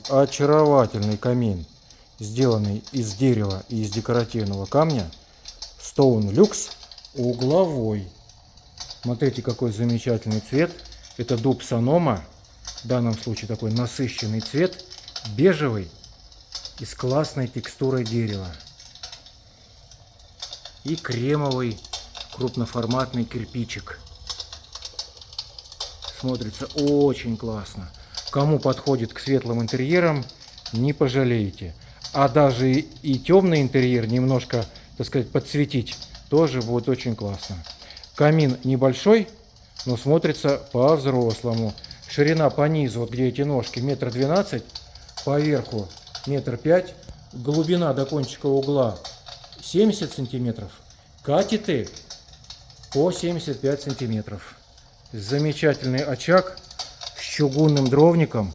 очаровательный камин, сделанный из дерева и из декоративного камня. Stone Lux угловой. Смотрите, какой замечательный цвет. Это дуб Санома. В данном случае такой насыщенный цвет, бежевый и с классной текстурой дерева. И кремовый крупноформатный кирпичик. Смотрится очень классно. Кому подходит к светлым интерьерам, не пожалеете. А даже и темный интерьер немножко, так сказать, подсветить тоже будет очень классно. Камин небольшой, но смотрится по-взрослому. Ширина по низу, вот где эти ножки, 1,12 м, по верху 1,5 м. Глубина до кончика угла 70 сантиметров. Катеты по 75 сантиметров. Замечательный очаг с чугунным дровником.